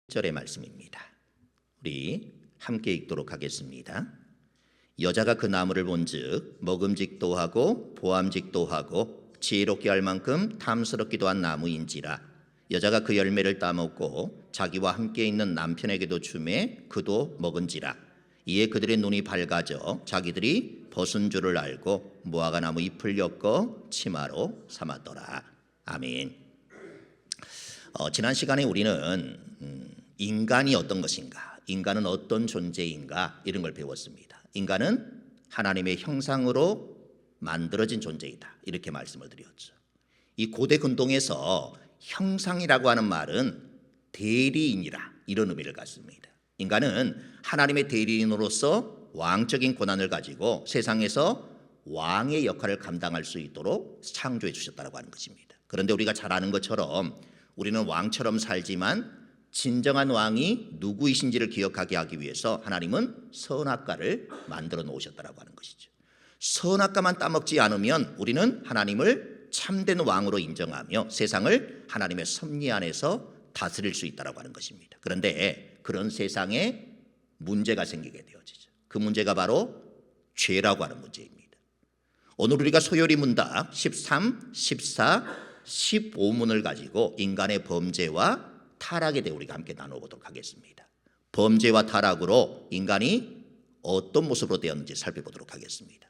절의 말씀입니다. 우리 함께 읽도록 하겠습니다. 여자가 그 나무를 본즉 먹음직도 하고 보암직도 하고 지혜롭게 할 만큼 탐스럽기도 한 나무인지라. 여자가 그 열매를 따먹고 자기와 함께 있는 남편에게도 주매 그도 먹은지라. 이에 그들의 눈이 밝아져 자기들이 벗은 줄을 알고 무화과 나무 잎을 엮어 치마로 삼았더라. 아멘. 지난 시간에 우리는 인간이 어떤 것인가, 인간은 어떤 존재인가 이런 걸 배웠습니다. 인간은 하나님의 형상으로 만들어진 존재이다 이렇게 말씀을 드렸죠. 이 고대 근동에서 형상이라고 하는 말은 대리인이라 이런 의미를 갖습니다. 인간은 하나님의 대리인으로서 왕적인 권한을 가지고 세상에서 왕의 역할을 감당할 수 있도록 창조해 주셨다고 하는 것입니다. 그런데 우리가 잘 아는 것처럼 우리는 왕처럼 살지만 진정한 왕이 누구이신지를 기억하게 하기 위해서 하나님은 선악과를 만들어 놓으셨다고 하는 것이죠. 선악과만 따먹지 않으면 우리는 하나님을 참된 왕으로 인정하며 세상을 하나님의 섭리 안에서 다스릴 수 있다고 하는 것입니다. 그런데 그런 세상에 문제가 생기게 되어지죠. 그 문제가 바로 죄라고 하는 문제입니다. 오늘 우리가 소요리 문답 13, 14, 15문을 가지고 인간의 범죄와 타락에 대해 우리가 함께 나눠보도록 하겠습니다. 범죄와 타락으로 인간이 어떤 모습으로 되었는지 살펴보도록 하겠습니다.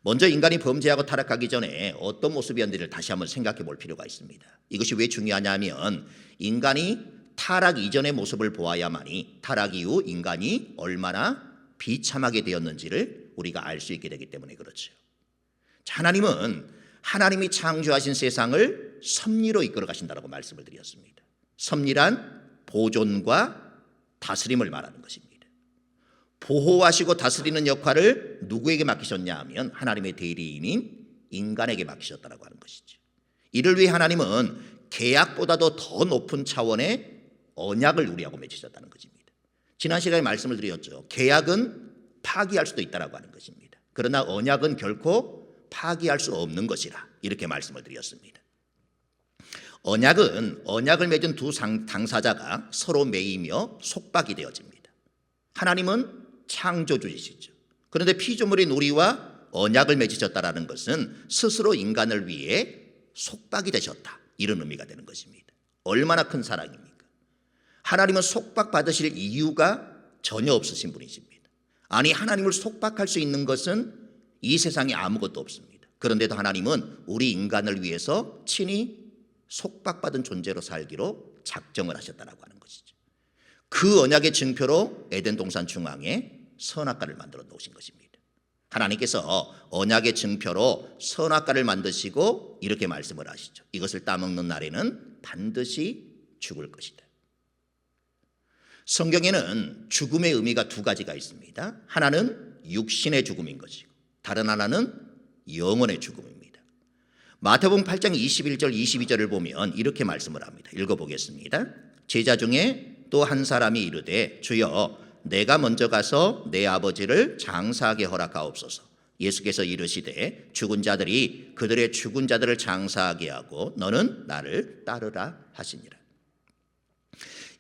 먼저 인간이 범죄하고 타락하기 전에 어떤 모습이었는지를 다시 한번 생각해 볼 필요가 있습니다. 이것이 왜 중요하냐면 인간이 타락 이전의 모습을 보아야만이 타락 이후 인간이 얼마나 비참하게 되었는지를 우리가 알 수 있게 되기 때문에 그렇죠. 하나님은 하나님이 창조하신 세상을 섭리로 이끌어 가신다고 말씀을 드렸습니다. 섭리란 보존과 다스림을 말하는 것입니다. 보호하시고 다스리는 역할을 누구에게 맡기셨냐 하면 하나님의 대리인인 인간에게 맡기셨다고 하는 것이죠. 이를 위해 하나님은 계약보다도 더 높은 차원의 언약을 우리하고 맺으셨다는 것입니다. 지난 시간에 말씀을 드렸죠. 계약은 파기할 수도 있다고 하는 것입니다. 그러나 언약은 결코 파기할 수 없는 것이라 이렇게 말씀을 드렸습니다. 언약을 맺은 두 당사자가 서로 매이며 속박이 되어집니다. 하나님은 창조주이시죠. 그런데 피조물인 우리와 언약을 맺으셨다라는 것은 스스로 인간을 위해 속박이 되셨다 이런 의미가 되는 것입니다. 얼마나 큰 사랑입니까? 하나님은 속박받으실 이유가 전혀 없으신 분이십니다. 아니 하나님을 속박할 수 있는 것은 이 세상에 아무것도 없습니다. 그런데도 하나님은 우리 인간을 위해서 친히 속박받은 존재로 살기로 작정을 하셨다고 하는 것이죠. 그 언약의 증표로 에덴 동산 중앙에 선악과를 만들어 놓으신 것입니다. 하나님께서 언약의 증표로 선악과를 만드시고 이렇게 말씀을 하시죠. 이것을 따먹는 날에는 반드시 죽을 것이다. 성경에는 죽음의 의미가 두 가지가 있습니다. 하나는 육신의 죽음인 것이고 다른 하나는 영혼의 죽음입니다. 마태복음 8장 21절 22절을 보면 이렇게 말씀을 합니다. 읽어보겠습니다. 제자 중에 또 한 사람이 이르되 주여 내가 먼저 가서 내 아버지를 장사하게 허락하옵소서. 예수께서 이르시되 죽은 자들이 그들의 죽은 자들을 장사하게 하고 너는 나를 따르라 하시니라.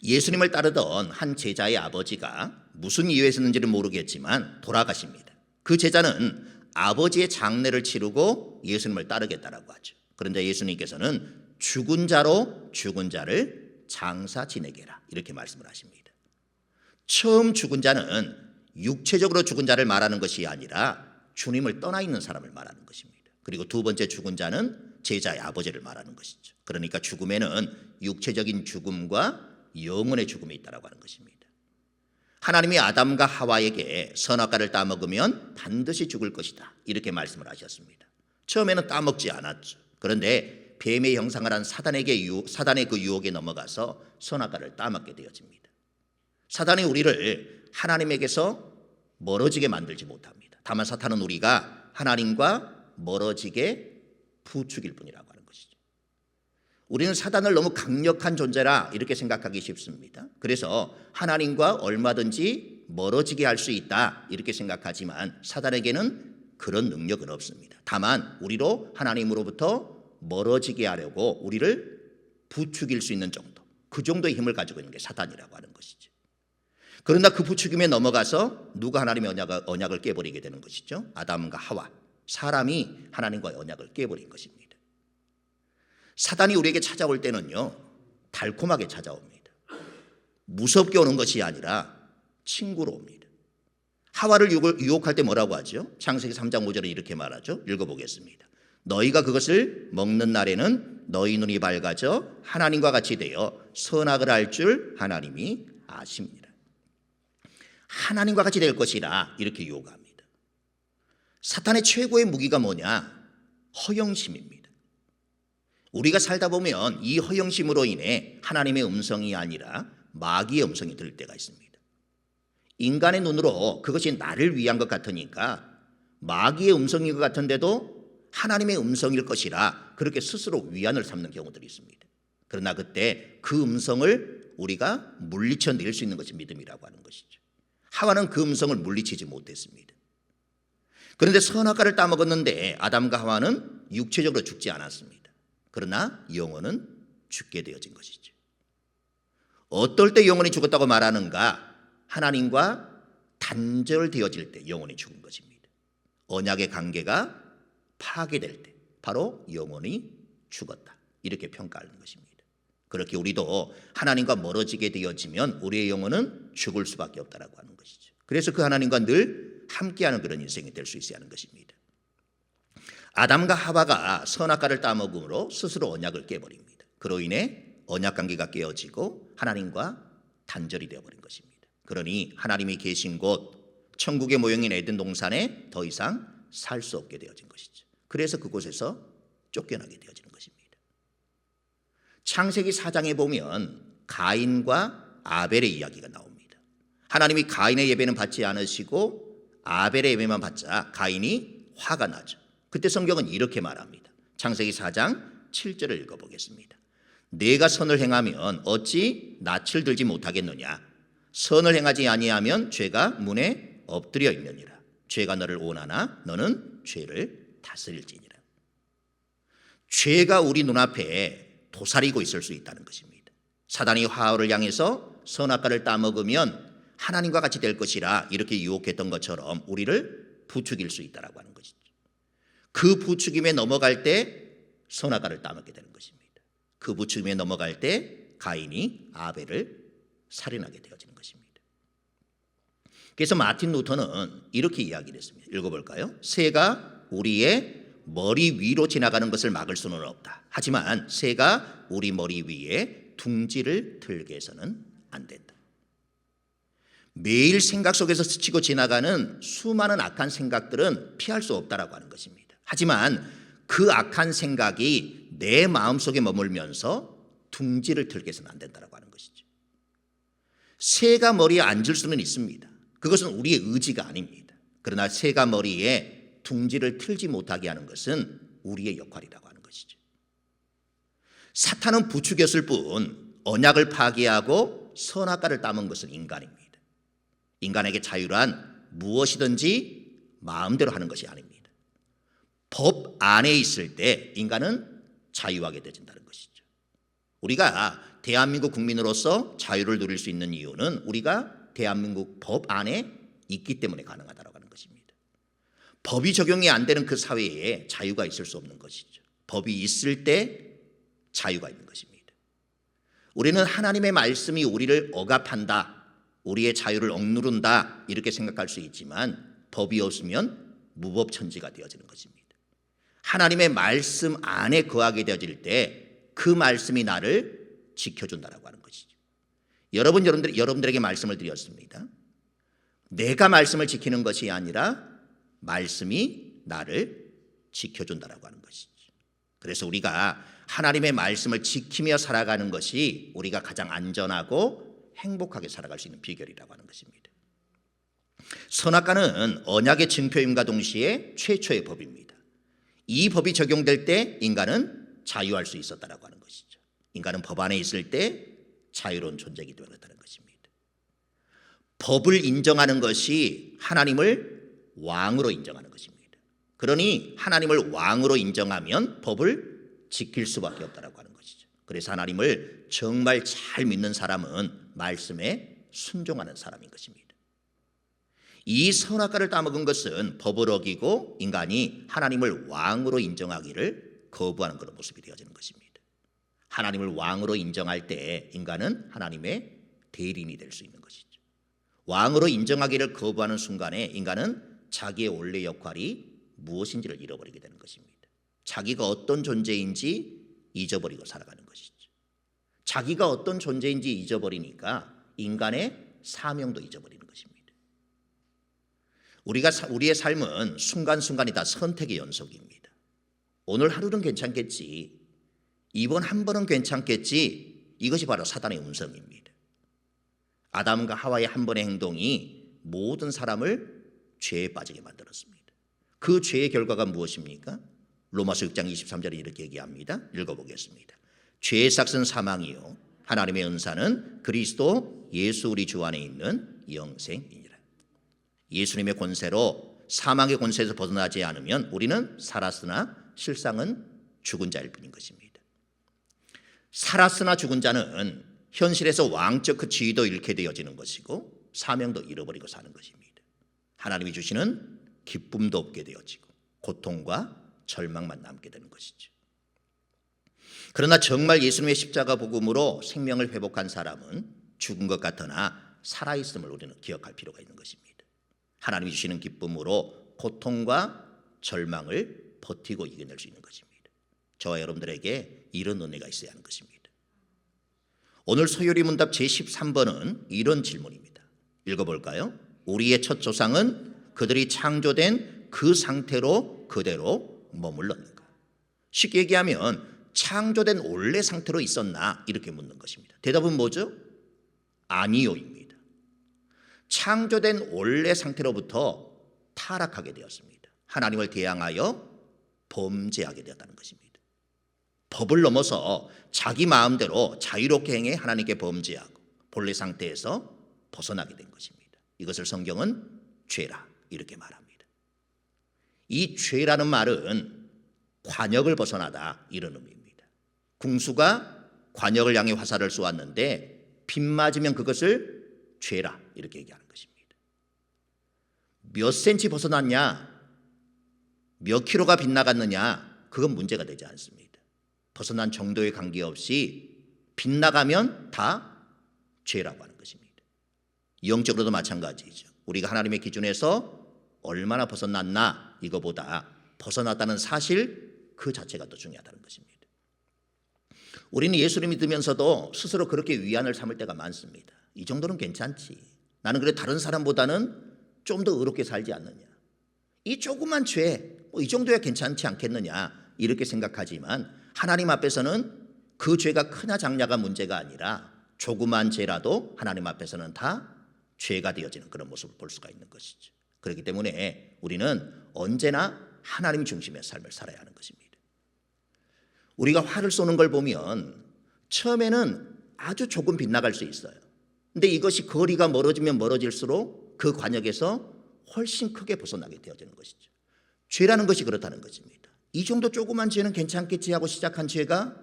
예수님을 따르던 한 제자의 아버지가 무슨 이유에서는지는 모르겠지만 돌아가십니다. 그 제자는 아버지의 장례를 치르고 예수님을 따르겠다라고 하죠. 그런데 예수님께서는 죽은 자로 죽은 자를 장사 지내게라 이렇게 말씀을 하십니다. 처음 죽은 자는 육체적으로 죽은 자를 말하는 것이 아니라 주님을 떠나 있는 사람을 말하는 것입니다. 그리고 두 번째 죽은 자는 제자의 아버지를 말하는 것이죠. 그러니까 죽음에는 육체적인 죽음과 영혼의 죽음이 있다고 하는 것입니다. 하나님이 아담과 하와에게 선악과를 따먹으면 반드시 죽을 것이다 이렇게 말씀을 하셨습니다. 처음에는 따먹지 않았죠. 그런데 뱀의 형상을 한 사단의 그 유혹에 넘어가서 선악과를 따먹게 되어집니다. 사단이 우리를 하나님에게서 멀어지게 만들지 못합니다. 다만 사탄은 우리가 하나님과 멀어지게 부추길 뿐이라고 하는 것이죠. 우리는 사단을 너무 강력한 존재라 이렇게 생각하기 쉽습니다. 그래서 하나님과 얼마든지 멀어지게 할 수 있다 이렇게 생각하지만 사단에게는 그런 능력은 없습니다. 다만 우리로 하나님으로부터 멀어지게 하려고 우리를 부추길 수 있는 정도, 그 정도의 힘을 가지고 있는 게 사단이라고 하는 것이죠. 그러나 그 부추김에 넘어가서 누가 하나님의 언약을 깨버리게 되는 것이죠. 아담과 하와, 사람이 하나님과의 언약을 깨버린 것입니다. 사단이 우리에게 찾아올 때는요, 달콤하게 찾아옵니다. 무섭게 오는 것이 아니라 친구로 옵니다. 하와를 유혹할 때 뭐라고 하죠? 창세기 3장 5절에 이렇게 말하죠. 읽어보겠습니다. 너희가 그것을 먹는 날에는 너희 눈이 밝아져 하나님과 같이 되어 선악을 알 줄 하나님이 아십니다. 하나님과 같이 될 것이라 이렇게 유혹합니다. 사탄의 최고의 무기가 뭐냐? 허영심입니다. 우리가 살다 보면 이 허영심으로 인해 하나님의 음성이 아니라 마귀의 음성이 들릴 때가 있습니다. 인간의 눈으로 그것이 나를 위한 것 같으니까 마귀의 음성인 것 같은데도 하나님의 음성일 것이라 그렇게 스스로 위안을 삼는 경우들이 있습니다. 그러나 그때 그 음성을 우리가 물리쳐 낼 수 있는 것이 믿음이라고 하는 것이죠. 하와는 그 음성을 물리치지 못했습니다. 그런데 선악과를 따먹었는데 아담과 하와는 육체적으로 죽지 않았습니다. 그러나 영혼은 죽게 되어진 것이죠. 어떨 때 영혼이 죽었다고 말하는가? 하나님과 단절되어질 때 영혼이 죽은 것입니다. 언약의 관계가 파괴될 때 바로 영혼이 죽었다, 이렇게 평가하는 것입니다. 그렇게 우리도 하나님과 멀어지게 되어지면 우리의 영혼은 죽을 수밖에 없다라고 하는 것이죠. 그래서 그 하나님과 늘 함께하는 그런 인생이 될 수 있어야 하는 것입니다. 아담과 하와가 선악과를 따먹음으로 스스로 언약을 깨버립니다. 그로 인해 언약 관계가 깨어지고 하나님과 단절이 되어버린 것입니다. 그러니 하나님이 계신 곳 천국의 모형인 에덴 동산에 더 이상 살 수 없게 되어진 것이죠. 그래서 그곳에서 쫓겨나게 되어지는 것입니다. 창세기 4장에 보면 가인과 아벨의 이야기가 나옵니다. 하나님이 가인의 예배는 받지 않으시고 아벨의 예배만 받자 가인이 화가 나죠. 그때 성경은 이렇게 말합니다. 창세기 4장 7절을 읽어보겠습니다. 내가 선을 행하면 어찌 낯을 들지 못하겠느냐? 선을 행하지 아니하면 죄가 문에 엎드려 있느니라. 죄가 너를 원하나 너는 죄를 다스릴지니라. 죄가 우리 눈앞에 도사리고 있을 수 있다는 것입니다. 사단이 하와를 향해서 선악과를 따먹으면 하나님과 같이 될 것이라 이렇게 유혹했던 것처럼 우리를 부추길 수 있다라고 하는 것이죠. 그 부추김에 넘어갈 때 선악과를 따먹게 되는 것입니다. 그 부추김에 넘어갈 때 가인이 아벨을 살인하게 되어지는 것입니다. 그래서 마틴 루터는 이렇게 이야기를 했습니다. 읽어볼까요? 새가 우리의 머리 위로 지나가는 것을 막을 수는 없다. 하지만 새가 우리 머리 위에 둥지를 틀게 해서는 안 된다. 매일 생각 속에서 스치고 지나가는 수많은 악한 생각들은 피할 수 없다라고 하는 것입니다. 하지만 그 악한 생각이 내 마음속에 머물면서 둥지를 틀게 해서는 안 된다라고 하는 것이죠. 새가 머리에 앉을 수는 있습니다. 그것은 우리의 의지가 아닙니다. 그러나 새가 머리에 둥지를 틀지 못하게 하는 것은 우리의 역할이라고 하는 것이죠. 사탄은 부추겼을 뿐 언약을 파괴하고 선악과를 따먹은 것은 인간입니다. 인간에게 자유란 무엇이든지 마음대로 하는 것이 아닙니다. 법 안에 있을 때 인간은 자유하게 되진다는 것이죠. 우리가 대한민국 국민으로서 자유를 누릴 수 있는 이유는 우리가 대한민국 법 안에 있기 때문에 가능하다고 하는 것입니다. 법이 적용이 안 되는 그 사회에 자유가 있을 수 없는 것이죠. 법이 있을 때 자유가 있는 것입니다. 우리는 하나님의 말씀이 우리를 억압한다, 우리의 자유를 억누른다 이렇게 생각할 수 있지만 법이 없으면 무법천지가 되어지는 것입니다. 하나님의 말씀 안에 거하게 되어질 때 그 말씀이 나를 지켜준다라고 하는 것이죠. 여러분들에게 말씀을 드렸습니다. 내가 말씀을 지키는 것이 아니라 말씀이 나를 지켜준다라고 하는 것이죠. 그래서 우리가 하나님의 말씀을 지키며 살아가는 것이 우리가 가장 안전하고 행복하게 살아갈 수 있는 비결이라고 하는 것입니다. 선악과는 언약의 증표임과 동시에 최초의 법입니다. 이 법이 적용될 때 인간은 자유할 수 있었다라고 하는 것이죠. 인간은 법 안에 있을 때 자유로운 존재이기 때문에 그렇다는 것입니다. 법을 인정하는 것이 하나님을 왕으로 인정하는 것입니다. 그러니 하나님을 왕으로 인정하면 법을 지킬 수밖에 없다라고 하는 것이죠. 그래서 하나님을 정말 잘 믿는 사람은 말씀에 순종하는 사람인 것입니다. 이 선악과를 따먹은 것은 법을 어기고 인간이 하나님을 왕으로 인정하기를 거부하는 그런 모습이 되어지는 것입니다. 하나님을 왕으로 인정할 때 인간은 하나님의 대리인이 될 수 있는 것이죠. 왕으로 인정하기를 거부하는 순간에 인간은 자기의 원래 역할이 무엇인지를 잃어버리게 되는 것입니다. 자기가 어떤 존재인지 잊어버리고 살아가는 것이죠. 자기가 어떤 존재인지 잊어버리니까 인간의 사명도 잊어버리는 것입니다. 우리의 삶은 순간순간이 다 선택의 연속입니다. 오늘 하루는 괜찮겠지, 이번 한 번은 괜찮겠지, 이것이 바로 사단의 음성입니다. 아담과 하와의 한 번의 행동이 모든 사람을 죄에 빠지게 만들었습니다. 그 죄의 결과가 무엇입니까? 로마서 6장 23절에 이렇게 얘기합니다. 읽어보겠습니다. 죄의 삭은 사망이요 하나님의 은사는 그리스도 예수 우리 주 안에 있는 영생이니라. 예수님의 권세로 사망의 권세에서 벗어나지 않으면 우리는 살았으나 실상은 죽은 자일 뿐인 것입니다. 살았으나 죽은 자는 현실에서 왕적 그 지위도 잃게 되어지는 것이고 사명도 잃어버리고 사는 것입니다. 하나님이 주시는 기쁨도 없게 되어지고 고통과 절망만 남게 되는 것이죠. 그러나 정말 예수님의 십자가 복음으로 생명을 회복한 사람은 죽은 것 같으나 살아있음을 우리는 기억할 필요가 있는 것입니다. 하나님이 주시는 기쁨으로 고통과 절망을 버티고 이겨낼 수 있는 것입니다. 저와 여러분들에게 이런 은혜가 있어야 하는 것입니다. 오늘 소요리 문답 제13번은 이런 질문입니다. 읽어볼까요? 우리의 첫 조상은 그들이 창조된 그 상태로 그대로 머물렀는가? 쉽게 얘기하면 창조된 원래 상태로 있었나? 이렇게 묻는 것입니다. 대답은 뭐죠? 아니요입니다. 창조된 원래 상태로부터 타락하게 되었습니다. 하나님을 대항하여 범죄하게 되었다는 것입니다. 법을 넘어서 자기 마음대로 자유롭게 행해 하나님께 범죄하고 본래 상태에서 벗어나게 된 것입니다. 이것을 성경은 죄라 이렇게 말합니다. 이 죄라는 말은 관역을 벗어나다 이런 의미입니다. 궁수가 관역을 향해 화살을 쏘았는데 빗 맞으면 그것을 죄라 이렇게 얘기하는 것입니다. 몇 센치 벗어났냐, 몇 킬로가 빗나갔느냐, 그건 문제가 되지 않습니다. 벗어난 정도에 관계없이 빗나가면 다 죄라고 하는 것입니다. 영적으로도 마찬가지죠. 우리가 하나님의 기준에서 얼마나 벗어났나 이거보다 벗어났다는 사실 그 자체가 더 중요하다는 것입니다. 우리는 예수를 믿으면서도 스스로 그렇게 위안을 삼을 때가 많습니다. 이 정도는 괜찮지. 나는 그래 다른 사람보다는 좀 더 의롭게 살지 않느냐. 이 조그만 죄, 이 정도야 괜찮지 않겠느냐 이렇게 생각하지만 하나님 앞에서는 그 죄가 크냐 작냐가 문제가 아니라 조그만 죄라도 하나님 앞에서는 다 죄가 되어지는 그런 모습을 볼 수가 있는 것이죠. 그렇기 때문에 우리는 언제나 하나님 중심의 삶을 살아야 하는 것입니다. 우리가 활을 쏘는 걸 보면 처음에는 아주 조금 빗나갈 수 있어요. 근데 이것이 거리가 멀어지면 멀어질수록 그 관역에서 훨씬 크게 벗어나게 되어지는 것이죠. 죄라는 것이 그렇다는 것입니다. 이 정도 조그만 죄는 괜찮겠지 하고 시작한 죄가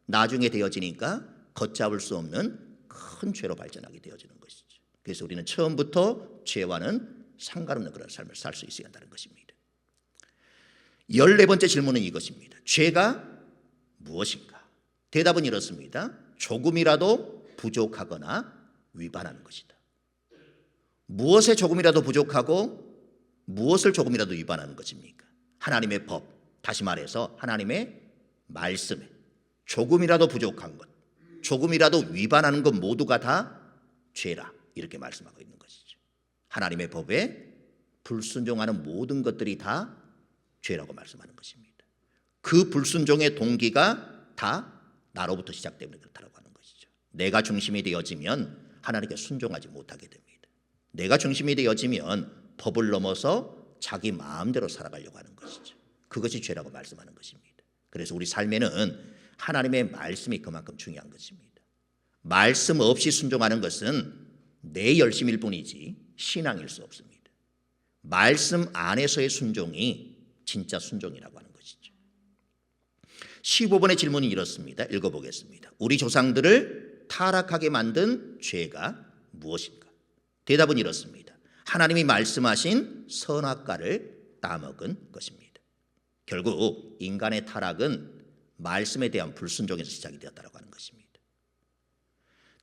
나중에 되어지니까 걷잡을 수 없는 큰 죄로 발전하게 되어지는 것이죠. 그래서 우리는 처음부터 죄와는 상관없는 그런 삶을 살 수 있어야 한다는 것입니다. 14번째 질문은 이것입니다. 죄가 무엇인가? 대답은 이렇습니다. 조금이라도 부족하거나 위반하는 것이다. 무엇에 조금이라도 부족하고 무엇을 조금이라도 위반하는 것입니까? 하나님의 법, 다시 말해서 하나님의 말씀에 조금이라도 부족한 것, 조금이라도 위반하는 것 모두가 다 죄라 이렇게 말씀하고 있는 것이죠. 하나님의 법에 불순종하는 모든 것들이 다 죄라고 말씀하는 것입니다. 그 불순종의 동기가 다 나로부터 시작되면 그렇다고 하는 것이죠. 내가 중심이 되어지면 하나님께 순종하지 못하게 됩니다. 내가 중심이 되어지면 법을 넘어서 자기 마음대로 살아가려고 하는 것이죠. 그것이 죄라고 말씀하는 것입니다. 그래서 우리 삶에는 하나님의 말씀이 그만큼 중요한 것입니다. 말씀 없이 순종하는 것은 내 열심일 뿐이지 신앙일 수 없습니다. 말씀 안에서의 순종이 진짜 순종이라고 하는 것이죠. 15번의 질문이 이렇습니다. 읽어보겠습니다. 우리 조상들을 타락하게 만든 죄가 무엇인가? 대답은 이렇습니다. 하나님이 말씀하신 선악과를 따먹은 것입니다. 결국 인간의 타락은 말씀에 대한 불순종에서 시작이 되었다고 하는 것입니다.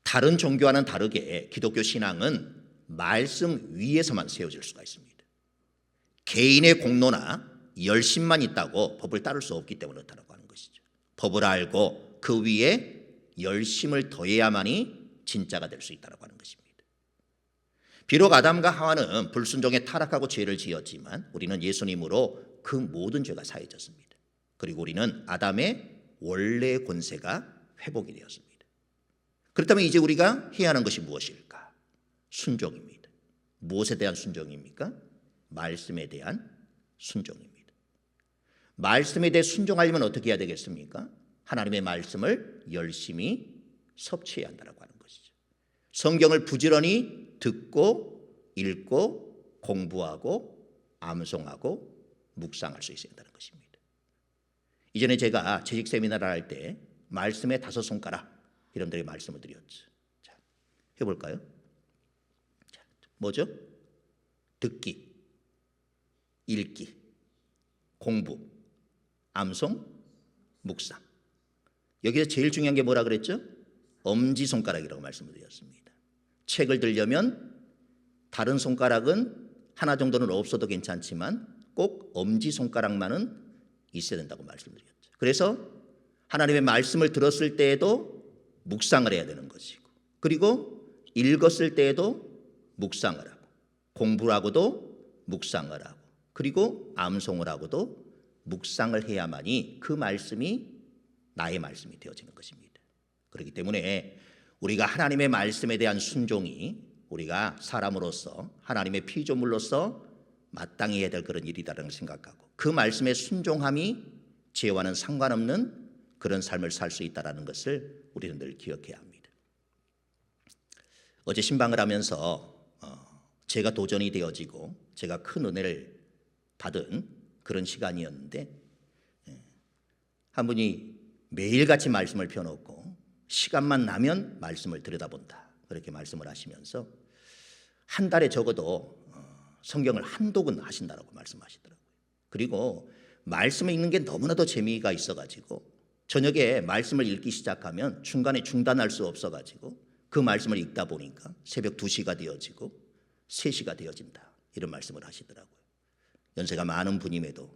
다른 종교와는 다르게 기독교 신앙은 말씀 위에서만 세워질 수가 있습니다. 개인의 공로나 열심만 있다고 법을 따를 수 없기 때문에 그렇다고 하는 것이죠. 법을 알고 그 위에 열심을 더해야만이 진짜가 될 수 있다고 하는 것입니다. 비록 아담과 하와는 불순종에 타락하고 죄를 지었지만 우리는 예수님으로 그 모든 죄가 사해졌습니다. 그리고 우리는 아담의 원래의 권세가 회복이 되었습니다. 그렇다면 이제 우리가 해야 하는 것이 무엇일까? 순종입니다. 무엇에 대한 순종입니까? 말씀에 대한 순종입니다. 말씀에 대해 순종하려면 어떻게 해야 되겠습니까? 하나님의 말씀을 열심히 섭취해야 한다고 하는 것이죠. 성경을 부지런히 듣고 읽고 공부하고 암송하고 묵상할 수 있어야 한다는 것입니다. 이전에 제가 재직 세미나를 할 때 말씀의 5손가락 여러분들이 말씀을 드렸죠. 자, 해볼까요? 자, 뭐죠? 듣기, 읽기, 공부, 암송, 묵상. 여기서 제일 중요한 게 뭐라 그랬죠? 엄지손가락이라고 말씀을 드렸습니다. 책을 들려면 다른 손가락은 하나 정도는 없어도 괜찮지만 꼭 엄지손가락만은 있어야 된다고 말씀드렸죠. 그래서 하나님의 말씀을 들었을 때에도 묵상을 해야 되는 것이고, 그리고 읽었을 때에도 묵상을 하고, 공부를 하고도 묵상을 하고, 그리고 암송을 하고도 묵상을 해야만이 그 말씀이 나의 말씀이 되어지는 것입니다. 그렇기 때문에 우리가 하나님의 말씀에 대한 순종이 우리가 사람으로서 하나님의 피조물로서 마땅히 해야 될 그런 일이다라는 생각하고, 그 말씀의 순종함이 죄와는 상관없는 그런 삶을 살 수 있다는 것을 우리는 늘 기억해야 합니다. 어제 신방을 하면서 제가 도전이 되어지고 제가 큰 은혜를 받은 그런 시간이었는데, 한 분이 매일같이 말씀을 펴놓고 시간만 나면 말씀을 들여다본다, 그렇게 말씀을 하시면서 한 달에 적어도 성경을 한두 권 하신다라고 말씀하시더라고요. 그리고 말씀을 읽는 게 너무나도 재미가 있어가지고 저녁에 말씀을 읽기 시작하면 중간에 중단할 수 없어가지고 그 말씀을 읽다 보니까 새벽 2시가 되어지고 3시가 되어진다, 이런 말씀을 하시더라고요. 연세가 많은 분임에도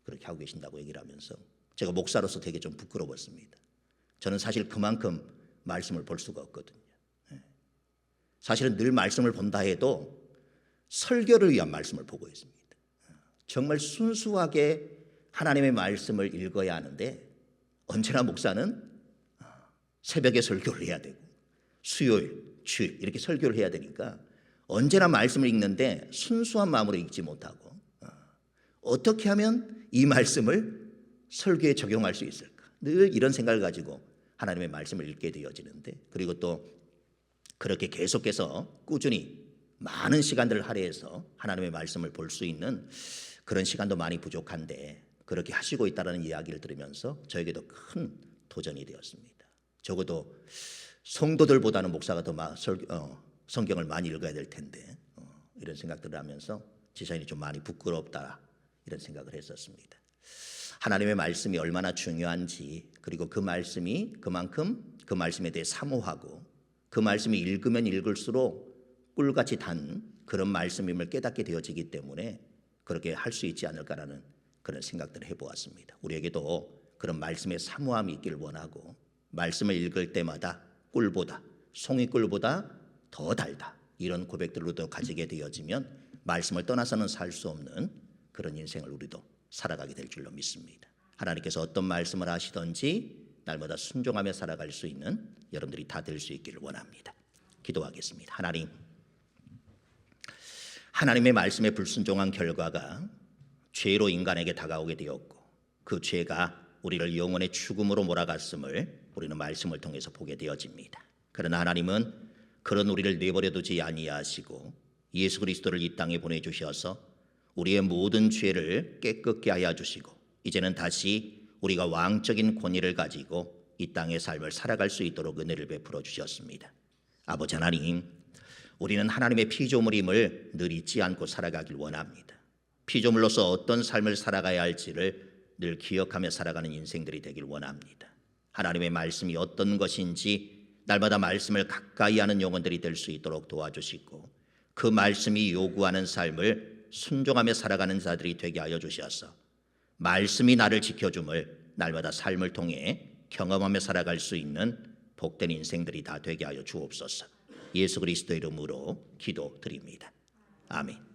그렇게 하고 계신다고 얘기를 하면서 제가 목사로서 되게 좀 부끄러웠습니다. 저는 사실 그만큼 말씀을 볼 수가 없거든요. 사실은 늘 말씀을 본다 해도 설교를 위한 말씀을 보고 있습니다. 정말 순수하게 하나님의 말씀을 읽어야 하는데 언제나 목사는 새벽에 설교를 해야 되고 수요일, 주일 이렇게 설교를 해야 되니까 언제나 말씀을 읽는데 순수한 마음으로 읽지 못하고 어떻게 하면 이 말씀을 설교에 적용할 수 있을까? 늘 이런 생각을 가지고 하나님의 말씀을 읽게 되어지는데, 그리고 또 그렇게 계속해서 꾸준히 많은 시간들을 할애해서 하나님의 말씀을 볼 수 있는 그런 시간도 많이 부족한데 그렇게 하시고 있다는 이야기를 들으면서 저에게도 큰 도전이 되었습니다. 적어도 성도들보다는 목사가 더 성경을 많이 읽어야 될 텐데 이런 생각들을 하면서 제 자신이 좀 많이 부끄럽다, 이런 생각을 했었습니다. 하나님의 말씀이 얼마나 중요한지, 그리고 그 말씀이 그만큼 그 말씀에 대해 사모하고 그 말씀이 읽으면 읽을수록 꿀같이 단 그런 말씀임을 깨닫게 되어지기 때문에 그렇게 할 수 있지 않을까라는 그런 생각들을 해보았습니다. 우리에게도 그런 말씀의 사모함이 있기를 원하고, 말씀을 읽을 때마다 꿀보다, 송이꿀보다 더 달다, 이런 고백들로도 가지게 되어지면 말씀을 떠나서는 살 수 없는 그런 인생을 우리도 살아가게 될 줄로 믿습니다. 하나님께서 어떤 말씀을 하시든지 날마다 순종하며 살아갈 수 있는 여러분들이 다 될 수 있기를 원합니다. 기도하겠습니다. 하나님의 말씀에 불순종한 결과가 죄로 인간에게 다가오게 되었고, 그 죄가 우리를 영원의 죽음으로 몰아갔음을 우리는 말씀을 통해서 보게 되어집니다. 그러나 하나님은 그런 우리를 내버려 두지 아니하시고 예수 그리스도를 이 땅에 보내주셔서 우리의 모든 죄를 깨끗게 하여 주시고, 이제는 다시 우리가 왕적인 권위를 가지고 이 땅의 삶을 살아갈 수 있도록 은혜를 베풀어 주셨습니다. 아버지 하나님, 우리는 하나님의 피조물임을 늘 잊지 않고 살아가길 원합니다. 피조물로서 어떤 삶을 살아가야 할지를 늘 기억하며 살아가는 인생들이 되길 원합니다. 하나님의 말씀이 어떤 것인지 날마다 말씀을 가까이 하는 영혼들이 될 수 있도록 도와주시고, 그 말씀이 요구하는 삶을 순종하며 살아가는 자들이 되게 하여 주셔서 말씀이 나를 지켜줌을 날마다 삶을 통해 경험하며 살아갈 수 있는 복된 인생들이 다 되게 하여 주옵소서. 예수 그리스도 이름으로 기도드립니다. 아멘.